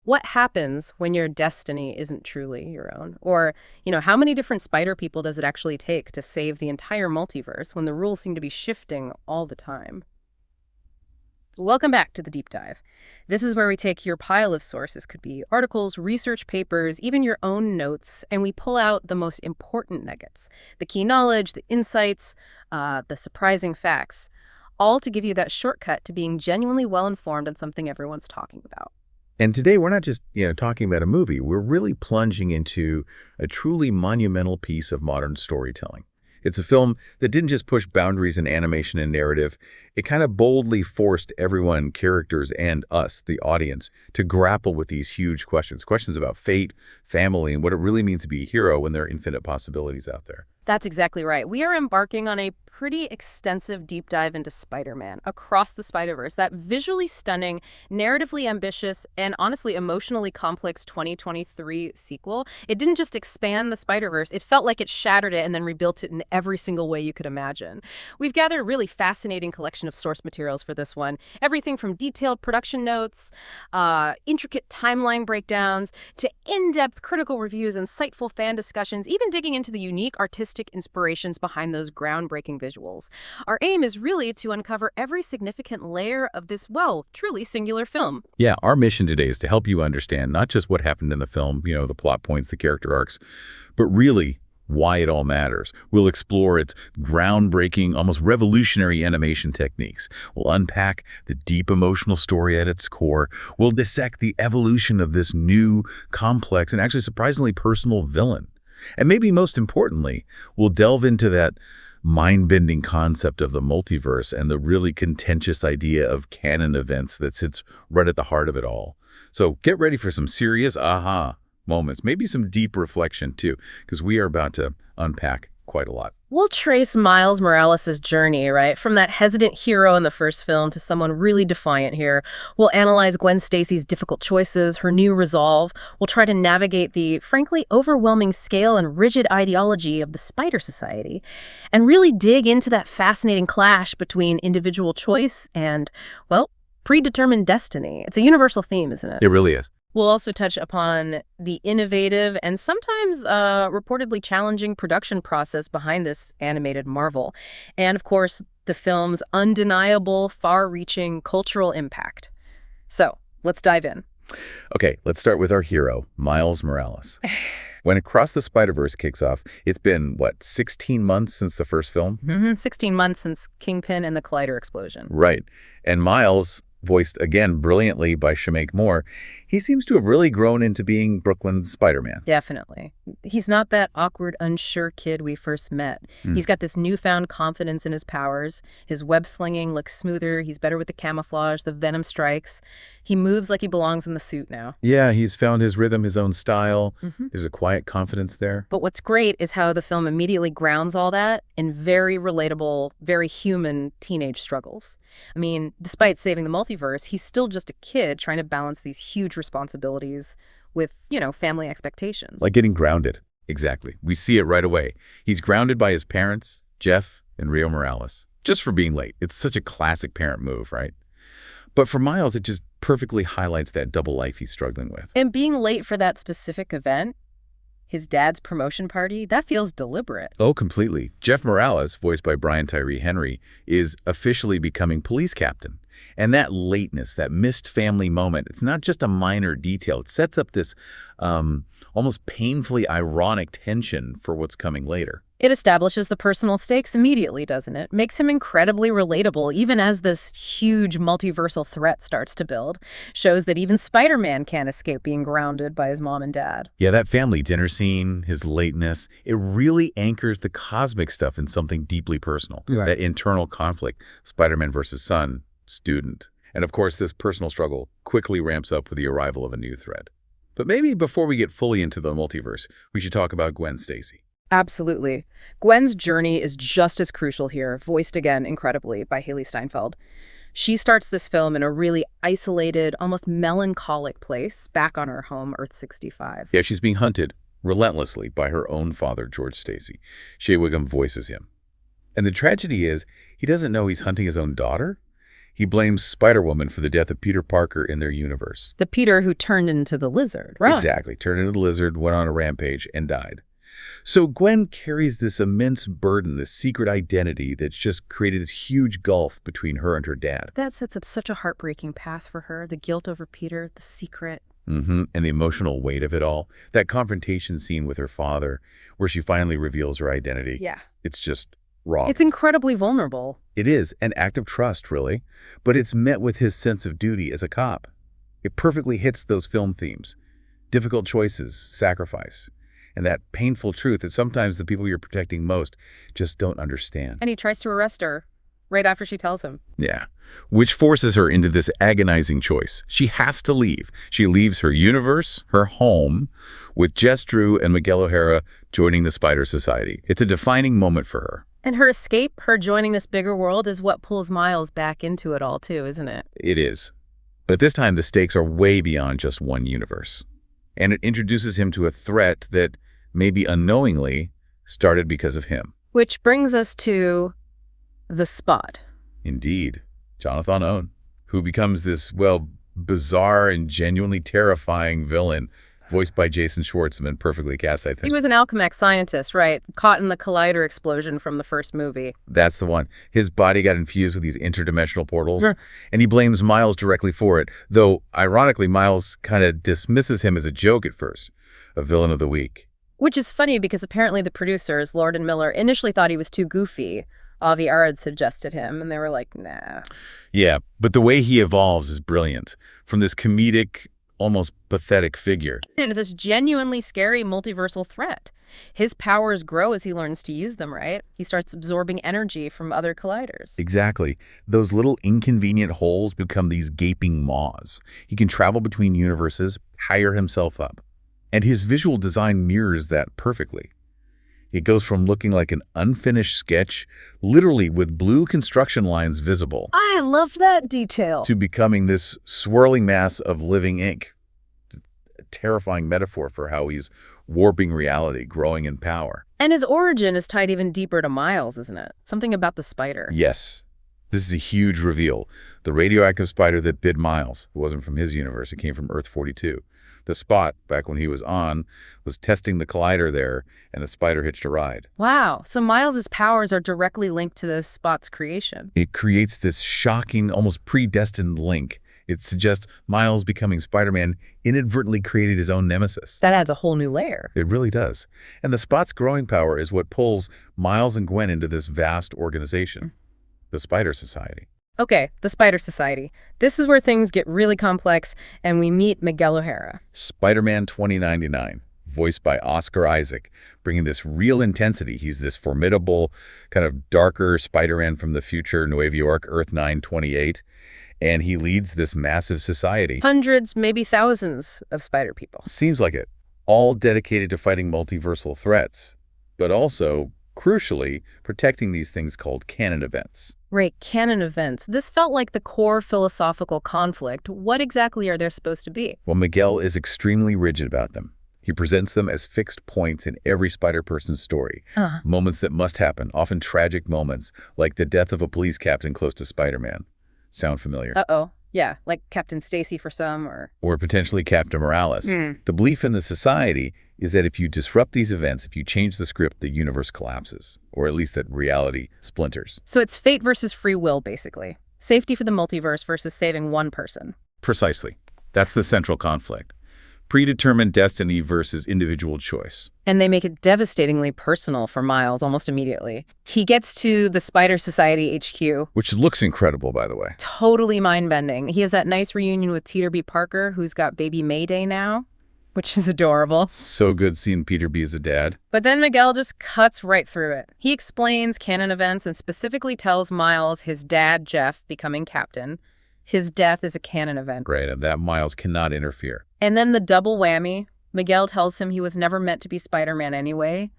What happens when your destiny isn't truly your own? Or, how many different spider people does it actually take to save the entire multiverse when the rules seem to be shifting all the time? Welcome back to the deep dive. This is where we take your pile of sources, could be articles, research papers, even your own notes, and we pull out the most important nuggets, the key knowledge, the insights, the surprising facts, all to give you that shortcut to being genuinely well-informed on something everyone's talking about. And today we're not just, talking about a movie. We're really plunging into a truly monumental piece of modern storytelling. It's a film that didn't just push boundaries in animation and narrative. It kind of boldly forced everyone, characters, and us, the audience, to grapple with these huge questions. Questions about fate, family, and what it really means to be a hero when there are infinite possibilities out there. That's exactly right. We are embarking on a pretty extensive deep dive into Spider-Man, Across the Spider-Verse, that visually stunning, narratively ambitious, and honestly emotionally complex 2023 sequel. It didn't just expand the Spider-Verse, it felt like it shattered it and then rebuilt it in every single way you could imagine. We've gathered a really fascinating collection of source materials for this one. Everything from detailed production notes, intricate timeline breakdowns, to in-depth critical reviews, insightful fan discussions, even digging into the unique artistic inspirations behind those groundbreaking visuals. Our aim is really to uncover every significant layer of this, truly singular film. Yeah, our mission today is to help you understand not just what happened in the film, the plot points, the character arcs, but really why it all matters. We'll explore its groundbreaking, almost revolutionary animation techniques. We'll unpack the deep emotional story at its core. We'll dissect the evolution of this new, complex, and actually surprisingly personal villain. And maybe most importantly, we'll delve into that mind-bending concept of the multiverse and the really contentious idea of canon events that sits right at the heart of it all. So get ready for some serious aha moments, maybe some deep reflection too, because we are about to unpack quite a lot. We'll trace Miles Morales' journey, right? From that hesitant hero in the first film to someone really defiant here. We'll analyze Gwen Stacy's difficult choices, her new resolve. We'll try to navigate the, frankly, overwhelming scale and rigid ideology of the Spider Society, and really dig into that fascinating clash between individual choice and, predetermined destiny. It's a universal theme, isn't it? It really is. We'll also touch upon the innovative and sometimes reportedly challenging production process behind this animated marvel. And, of course, the film's undeniable, far-reaching cultural impact. So, let's dive in. Okay, let's start with our hero, Miles Morales. When Across the Spider-Verse kicks off, it's been, 16 months since the first film? 16 months since Kingpin and the Collider explosion. Right. And Miles, voiced again brilliantly by Shameik Moore, he seems to have really grown into being Brooklyn's Spider-Man. Definitely. He's not that awkward, unsure kid we first met. He's got this newfound confidence in his powers. His web-slinging looks smoother. He's better with the camouflage, the venom strikes. He moves like he belongs in the suit now. Yeah, he's found his rhythm, his own style. There's a quiet confidence there. But what's great is how the film immediately grounds all that in very relatable, very human teenage struggles. I mean, despite saving the multiverse, he's still just a kid trying to balance these huge responsibilities with, family expectations. Like getting grounded. Exactly. We see it right away. He's grounded by his parents, Jeff and Rio Morales, just for being late. It's such a classic parent move, right? But for Miles, it just perfectly highlights that double life he's struggling with. And being late for that specific event, his dad's promotion party, that feels deliberate. Oh, completely. Jeff Morales, voiced by Brian Tyree Henry, is officially becoming police captain. And that lateness, that missed family moment, it's not just a minor detail. It sets up this almost painfully ironic tension for what's coming later. It establishes the personal stakes immediately, doesn't it? Makes him incredibly relatable, even as this huge multiversal threat starts to build. Shows that even Spider-Man can't escape being grounded by his mom and dad. Yeah, that family dinner scene, his lateness, it really anchors the cosmic stuff in something deeply personal. Right. That internal conflict, Spider-Man versus son, student. And of course, this personal struggle quickly ramps up with the arrival of a new threat. But maybe before we get fully into the multiverse, we should talk about Gwen Stacy. Absolutely. Gwen's journey is just as crucial here, voiced again incredibly by Haley Steinfeld. She starts this film in a really isolated, almost melancholic place back on her home, Earth 65. Yeah, she's being hunted relentlessly by her own father, George Stacy. Shea Wiggum voices him. And the tragedy is, he doesn't know he's hunting his own daughter. He blames Spider-Woman for the death of Peter Parker in their universe. The Peter who turned into the lizard, right? Exactly. Turned into the lizard, went on a rampage, and died. So Gwen carries this immense burden, this secret identity that's just created this huge gulf between her and her dad. That sets up such a heartbreaking path for her. The guilt over Peter, the secret. And the emotional weight of it all. That confrontation scene with her father, where she finally reveals her identity. Yeah. It's just raw. It's incredibly vulnerable. It is an act of trust, really, but it's met with his sense of duty as a cop. It perfectly hits those film themes. Difficult choices, sacrifice, and that painful truth that sometimes the people you're protecting most just don't understand. And he tries to arrest her right after she tells him. Yeah, which forces her into this agonizing choice. She has to leave. She leaves her universe, her home, with Jess Drew and Miguel O'Hara joining the Spider Society. It's a defining moment for her. And her escape, her joining this bigger world, is what pulls Miles back into it all too, isn't it? It is. But this time the stakes are way beyond just one universe. And it introduces him to a threat that, maybe unknowingly, started because of him. Which brings us to the Spot. Indeed. Jonathan Owen, who becomes this, well, bizarre and genuinely terrifying villain, voiced by Jason Schwartzman, perfectly cast, I think. He was an alchemist scientist, right? Caught in the collider explosion from the first movie. That's the one. His body got infused with these interdimensional portals, and he blames Miles directly for it, though, ironically, Miles kind of dismisses him as a joke at first, a villain of the week. Which is funny because apparently the producers, Lord and Miller, initially thought he was too goofy. Avi Arad suggested him, and they were like, nah. Yeah, but the way he evolves is brilliant. From this comedic, almost pathetic figure. And this genuinely scary multiversal threat. His powers grow as he learns to use them, right? He starts absorbing energy from other colliders. Exactly. Those little inconvenient holes become these gaping maws. He can travel between universes, hire himself up. And his visual design mirrors that perfectly. It goes from looking like an unfinished sketch, literally with blue construction lines visible. I love that detail. To becoming this swirling mass of living ink. A terrifying metaphor for how he's warping reality, growing in power. And his origin is tied even deeper to Miles, isn't it? Something about the spider. Yes. This is a huge reveal. The radioactive spider that bit Miles, it wasn't from his universe, it came from Earth 42. The Spot, back when he was on, was testing the collider there, and the spider hitched a ride. Wow, so Miles's powers are directly linked to the Spot's creation. It creates this shocking, almost predestined link. It suggests Miles becoming Spider-Man inadvertently created his own nemesis. That adds a whole new layer. It really does. And the Spot's growing power is what pulls Miles and Gwen into this vast organization, the Spider Society. Okay, the Spider Society. This is where things get really complex, and we meet Miguel O'Hara. Spider-Man 2099, voiced by Oscar Isaac, bringing this real intensity. He's this formidable, kind of darker Spider-Man from the future, Nueva York, Earth 928, and he leads this massive society. Hundreds, maybe thousands of spider people. Seems like it. All dedicated to fighting multiversal threats, but also, crucially, protecting these things called canon events. Right, canon events. This felt like the core philosophical conflict. What exactly are they supposed to be? Well, Miguel is extremely rigid about them. He presents them as fixed points in every Spider-Person's story. Moments that must happen, often tragic moments, like the death of a police captain close to Spider-Man. Sound familiar? Uh-oh. Yeah, like Captain Stacy for some, or potentially Captain Morales. The belief in the society is that if you disrupt these events, if you change the script, the universe collapses, or at least that reality splinters. So it's fate versus free will, basically. Safety for the multiverse versus saving one person. Precisely. That's the central conflict. Predetermined destiny versus individual choice. And they make it devastatingly personal for Miles almost immediately. He gets to the Spider Society HQ. Which looks incredible, by the way. Totally mind-bending. He has that nice reunion with Peter B. Parker, who's got baby Mayday now, which is adorable. So good seeing Peter B. as a dad. But then Miguel just cuts right through it. He explains canon events and specifically tells Miles his dad, Jeff, becoming captain. His death is a canon event. Right, and that Miles cannot interfere. And then the double whammy. Miguel tells him he was never meant to be Spider-Man anyway,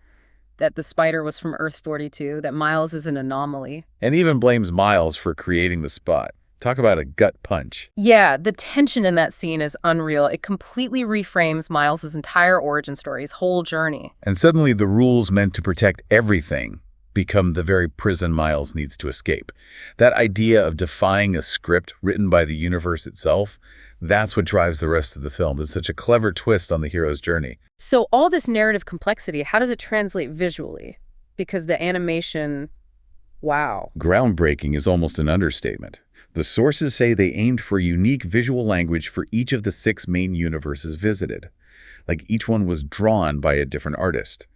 that the spider was from Earth 42, that Miles is an anomaly. And even blames Miles for creating the Spot. Talk about a gut punch. Yeah, the tension in that scene is unreal. It completely reframes Miles' entire origin story, his whole journey. And suddenly the rules meant to protect everything become the very prison Miles needs to escape. That idea of defying a script written by the universe itself, that's what drives the rest of the film. It's such a clever twist on the hero's journey. So all this narrative complexity, how does it translate visually? Because the animation, wow. Groundbreaking is almost an understatement. The sources say they aimed for a unique visual language for each of the 6 main universes visited. Like each one was drawn by a different artist.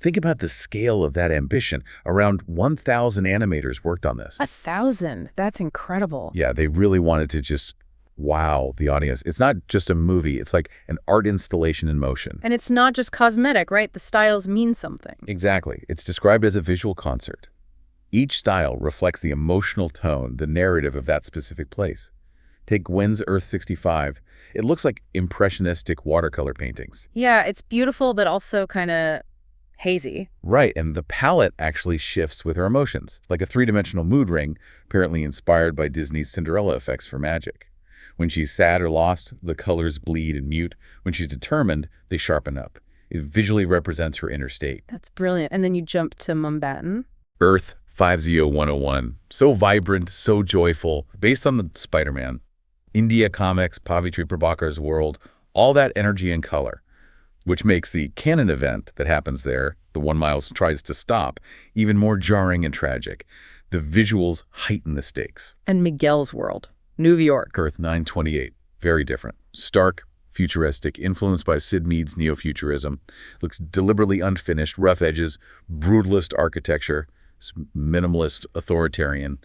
Think about the scale of that ambition. Around 1,000 animators worked on this. 1,000? That's incredible. Yeah, they really wanted to just wow the audience. It's not just a movie. It's like an art installation in motion. And it's not just cosmetic, right? The styles mean something. Exactly. It's described as a visual concert. Each style reflects the emotional tone, the narrative of that specific place. Take Gwen's Earth 65. It looks like impressionistic watercolor paintings. Yeah, it's beautiful, but also kind of hazy. Right, and the palette actually shifts with her emotions, like a 3-dimensional mood ring, apparently inspired by Disney's Cinderella effects for magic. When she's sad or lost, the colors bleed and mute. When she's determined, they sharpen up. It visually represents her inner state. That's brilliant. And then you jump to Mumbattan. Earth 50101. So vibrant, so joyful, based on the Spider-Man. India Comics, Pavitri Prabhakar's world, all that energy and color, which makes the canon event that happens there, the one Miles tries to stop, even more jarring and tragic. The visuals heighten the stakes. And Miguel's world, New York. Earth 928, very different. Stark, futuristic, influenced by Sid Mead's neo-futurism. Looks deliberately unfinished, rough edges, brutalist architecture, minimalist, authoritarian.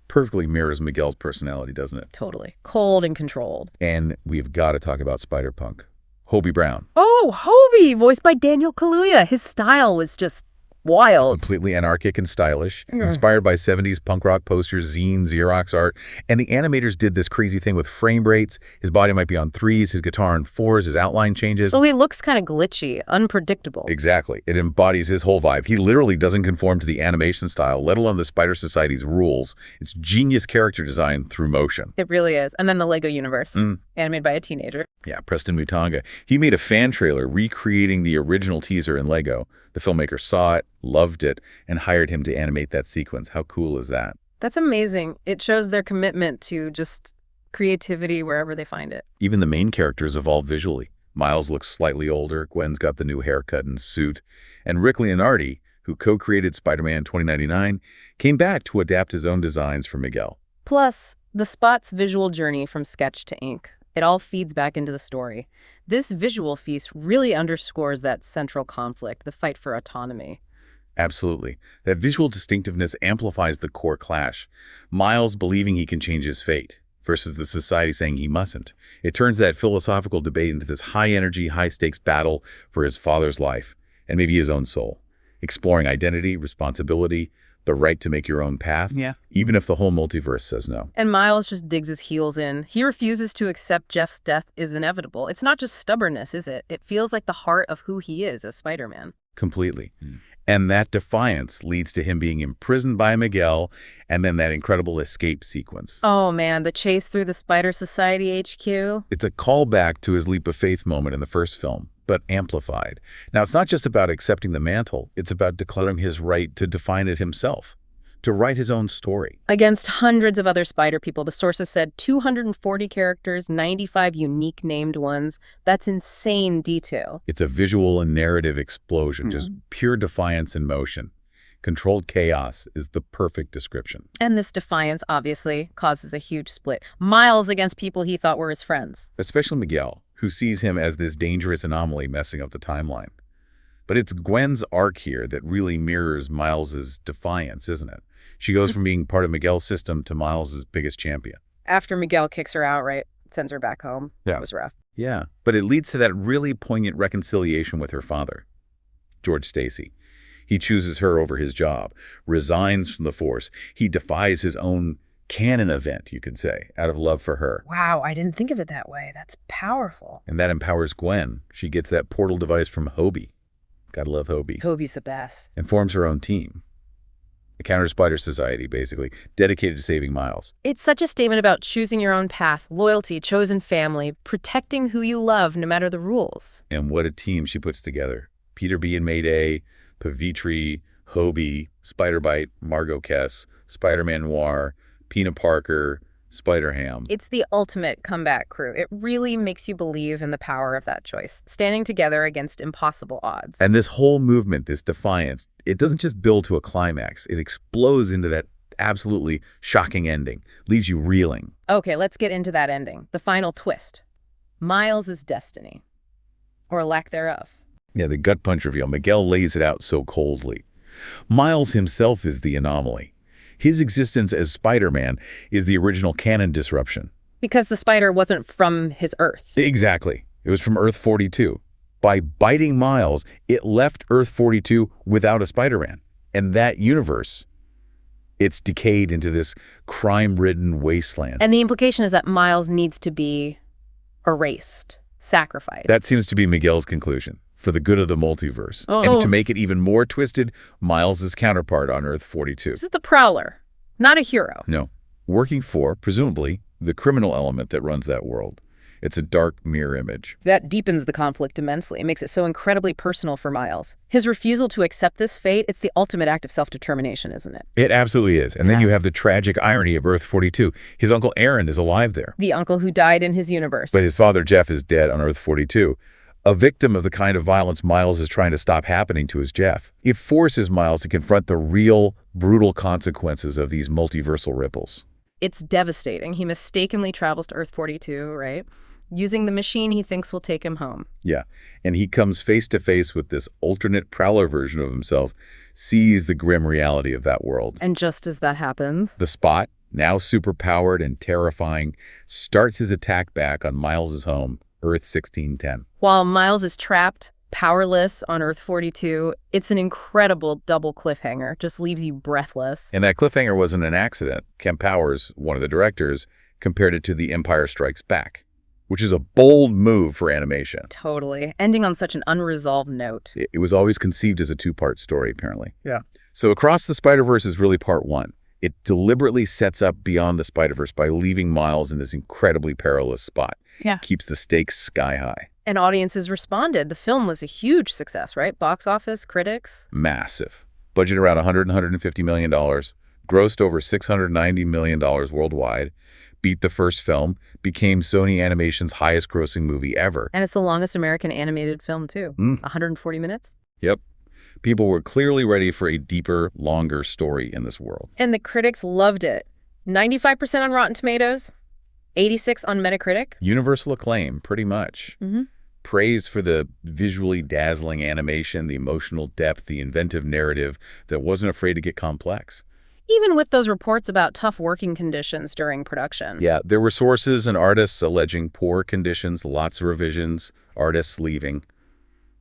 Perfectly mirrors Miguel's personality, doesn't it? Totally. Cold and controlled. And we've got to talk about Spider-Punk. Hobie Brown. Oh, Hobie, voiced by Daniel Kaluuya. His style was just wild. Completely anarchic and stylish, inspired by 70s punk rock posters, zine, Xerox art. And the animators did this crazy thing with frame rates. His body might be on 3s, his guitar on 4s, his outline changes. So he looks kind of glitchy, unpredictable. Exactly. It embodies his whole vibe. He literally doesn't conform to the animation style, let alone the Spider Society's rules. It's genius character design through motion. It really is. And then the Lego universe, animated by a teenager. Yeah, Preston Mutanga. He made a fan trailer recreating the original teaser in Lego. The filmmaker saw it, loved it, and hired him to animate that sequence. How cool is that? That's amazing. It shows their commitment to just creativity wherever they find it. Even the main characters evolve visually. Miles looks slightly older, Gwen's got the new haircut and suit, and Rick Leonardi, who co-created Spider-Man 2099, came back to adapt his own designs for Miguel. Plus, the Spot's visual journey from sketch to ink. It all feeds back into the story. This visual feast really underscores that central conflict, the fight for autonomy. Absolutely. That visual distinctiveness amplifies the core clash. Miles believing he can change his fate versus the society saying he mustn't. It turns that philosophical debate into this high-energy, high-stakes battle for his father's life and maybe his own soul, exploring identity, responsibility, the right to make your own path, even if the whole multiverse says no. And Miles just digs his heels in. He refuses to accept Jeff's death is inevitable. It's not just stubbornness, is it? It feels like the heart of who he is as Spider-Man. Completely. And that defiance leads to him being imprisoned by Miguel and then that incredible escape sequence. Oh man, the chase through the Spider Society HQ. It's a callback to his leap of faith moment in the first film, but amplified. Now, it's not just about accepting the mantle. It's about declaring his right to define it himself, to write his own story. Against hundreds of other Spider people, the sources said 240 characters, 95 unique named ones. That's insane detail. It's a visual and narrative explosion, just pure defiance in motion. Controlled chaos is the perfect description. And this defiance, obviously, causes a huge split. Miles against people he thought were his friends. Especially Miguel, who sees him as this dangerous anomaly messing up the timeline. But it's Gwen's arc here that really mirrors Miles's defiance, isn't it? She goes from being part of Miguel's system to Miles's biggest champion. After Miguel kicks her out, right? Sends her back home. Yeah. It was rough. Yeah, but it leads to that really poignant reconciliation with her father, George Stacy. He chooses her over his job, resigns from the force. He defies his own canon event, you could say, out of love for her. Wow, I didn't think of it that way. That's powerful. And that empowers Gwen. She gets that portal device from Hobie. Gotta love Hobie. Hobie's the best. And forms her own team. A counter-Spider Society, basically, dedicated to saving Miles. It's such a statement about choosing your own path, loyalty, chosen family, protecting who you love no matter the rules. And what a team she puts together. Peter B. and Mayday, Pavitri, Hobie, Spider-Bite, Margot Kess, Spider-Man Noir, Peanut Parker, Spider-Ham. It's the ultimate comeback crew. It really makes you believe in the power of that choice, standing together against impossible odds. And this whole movement, this defiance, it doesn't just build to a climax. It explodes into that absolutely shocking ending, leaves you reeling. Okay, let's get into that ending. The final twist. Miles' destiny. Or lack thereof. Yeah, the gut punch reveal. Miguel lays it out so coldly. Miles himself is the anomaly. His existence as Spider-Man is the original canon disruption. Because the spider wasn't from his Earth. Exactly. It was from Earth 42. By biting Miles, it left Earth 42 without a Spider-Man. And that universe, it's decayed into this crime-ridden wasteland. And the implication is that Miles needs to be erased, sacrificed. That seems to be Miguel's conclusion, for the good of the multiverse. And to make it even more twisted, Miles' counterpart on Earth 42. This is the Prowler, not a hero. No. Working for, presumably, the criminal element that runs that world. It's a dark mirror image. That deepens the conflict immensely. It makes it so incredibly personal for Miles. His refusal to accept this fate, it's the ultimate act of self-determination, isn't it? It absolutely is. And then you have the tragic irony of Earth 42. His uncle Aaron is alive there. The uncle who died in his universe. But his father Jeff is dead on Earth 42. A victim of the kind of violence Miles is trying to stop happening to his Jeff. It forces Miles to confront the real, brutal consequences of these multiversal ripples. It's devastating. He mistakenly travels to Earth 42, right? Using the machine he thinks will take him home. Yeah, and he comes face to face with this alternate Prowler version of himself, sees the grim reality of that world. And just as that happens, the Spot, now superpowered and terrifying, starts his attack back on Miles' home, Earth 1610. While Miles is trapped, powerless on Earth 42, it's an incredible double cliffhanger. Just leaves you breathless. And that cliffhanger wasn't an accident. Kemp Powers, one of the directors, compared it to The Empire Strikes Back, which is a bold move for animation. Totally. Ending on such an unresolved note. It was always conceived as a two-part story, apparently. Yeah. So Across the Spider-Verse is really part one. It deliberately sets up Beyond the Spider-Verse by leaving Miles in this incredibly perilous spot. Yeah. Keeps the stakes sky high. And audiences responded. The film was a huge success, right? Box office, critics. Massive. Budget around $150 million. Grossed over $690 million worldwide. Beat the first film, became Sony Animation's highest-grossing movie ever. And it's the longest American animated film, too. 140 minutes? Yep. People were clearly ready for a deeper, longer story in this world. And the critics loved it. 95% on Rotten Tomatoes, 86 on Metacritic. Universal acclaim, pretty much. Praise for the visually dazzling animation, the emotional depth, the inventive narrative that wasn't afraid to get complex. Even with those reports about tough working conditions during production. Yeah, there were sources and artists alleging poor conditions, lots of revisions, artists leaving,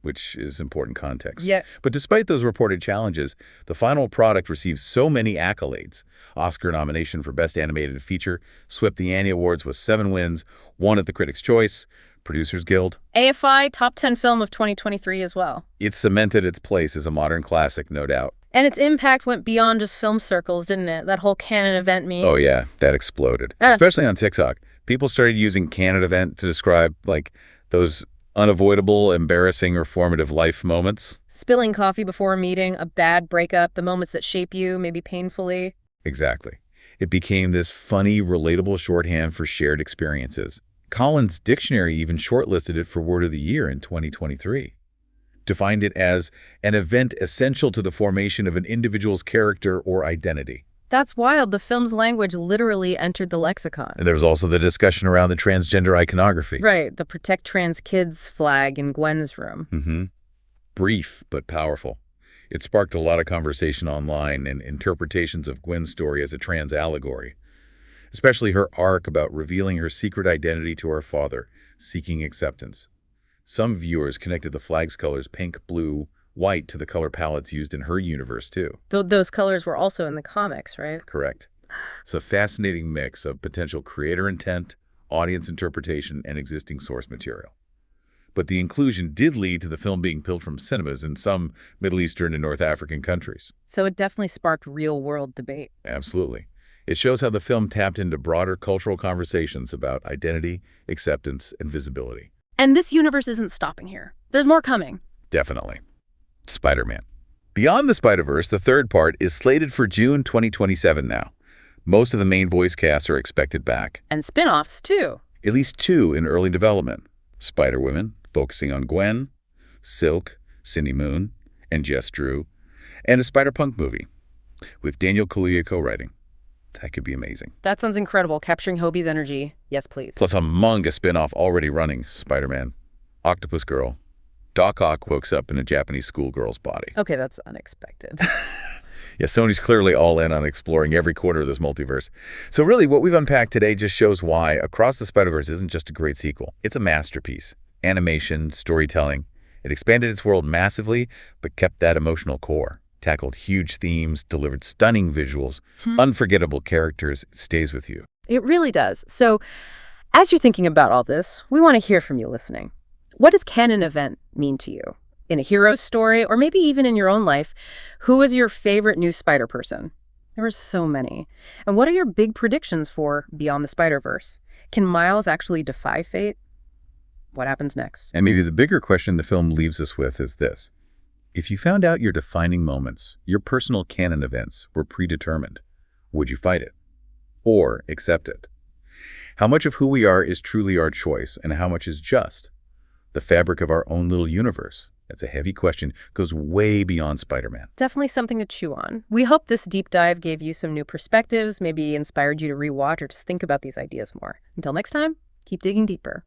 which is important context. Yeah. But despite those reported challenges, the final product received so many accolades. Oscar nomination for Best Animated Feature, swept the Annie Awards with 7 wins, 1 at the Critics' Choice, Producers Guild. AFI Top 10 Film of 2023 as well. It cemented its place as a modern classic, no doubt. And its impact went beyond just film circles, didn't it? That whole canon event meme. Oh yeah, that exploded. Especially on TikTok. People started using canon event to describe, like, those unavoidable, embarrassing, or formative life moments. Spilling coffee before a meeting, a bad breakup, the moments that shape you, maybe painfully. Exactly. It became this funny, relatable shorthand for shared experiences. Collins Dictionary even shortlisted it for Word of the Year in 2023. Defined it as an event essential to the formation of an individual's character or identity. That's wild. The film's language literally entered the lexicon. And there was also the discussion around the transgender iconography. Right, the Protect Trans Kids flag in Gwen's room. Brief, but powerful. It sparked a lot of conversation online and interpretations of Gwen's story as a trans allegory, especially her arc about revealing her secret identity to her father, seeking acceptance. Some viewers connected the flag's colors pink, blue, white to the color palettes used in her universe, too. Those colors were also in the comics, right? Correct. It's a fascinating mix of potential creator intent, audience interpretation, and existing source material. But the inclusion did lead to the film being pulled from cinemas in some Middle Eastern and North African countries. So it definitely sparked real-world debate. Absolutely. It shows how the film tapped into broader cultural conversations about identity, acceptance, and visibility. And this universe isn't stopping here. There's more coming. Definitely. Spider-Man. Beyond the Spider-Verse, the third part is slated for June 2027 now. Most of the main voice casts are expected back. And spin-offs, too. At least 2 in early development. Spider-Woman, focusing on Gwen, Silk, Cindy Moon, and Jess Drew, and a Spider-Punk movie with Daniel Kaluuya co-writing. That could be amazing. That sounds incredible, capturing Hobie's energy. Yes, please. Plus a manga spin-off already running, Spider-Man, Octopus Girl. Doc Ock wakes up in a Japanese schoolgirl's body. Okay, that's unexpected. Yeah, Sony's clearly all in on exploring every corner of this multiverse. So really, what we've unpacked today just shows why Across the Spider-Verse isn't just a great sequel. It's a masterpiece. Animation, storytelling. It expanded its world massively, but kept that emotional core. Tackled huge themes, delivered stunning visuals, unforgettable characters. It stays with you. It really does. So, as you're thinking about all this, we want to hear from you listening. What does canon event mean to you? In a hero's story, or maybe even in your own life, who was your favorite new Spider person? There were so many. And what are your big predictions for Beyond the Spider-Verse? Can Miles actually defy fate? What happens next? And maybe the bigger question the film leaves us with is this. If you found out your defining moments, your personal canon events, were predetermined, would you fight it? Or accept it? How much of who we are is truly our choice, and how much is just the fabric of our own little universe? That's a heavy question, goes way beyond Spider-Man. Definitely something to chew on. We hope this deep dive gave you some new perspectives, maybe inspired you to rewatch or just think about these ideas more. Until next time, keep digging deeper.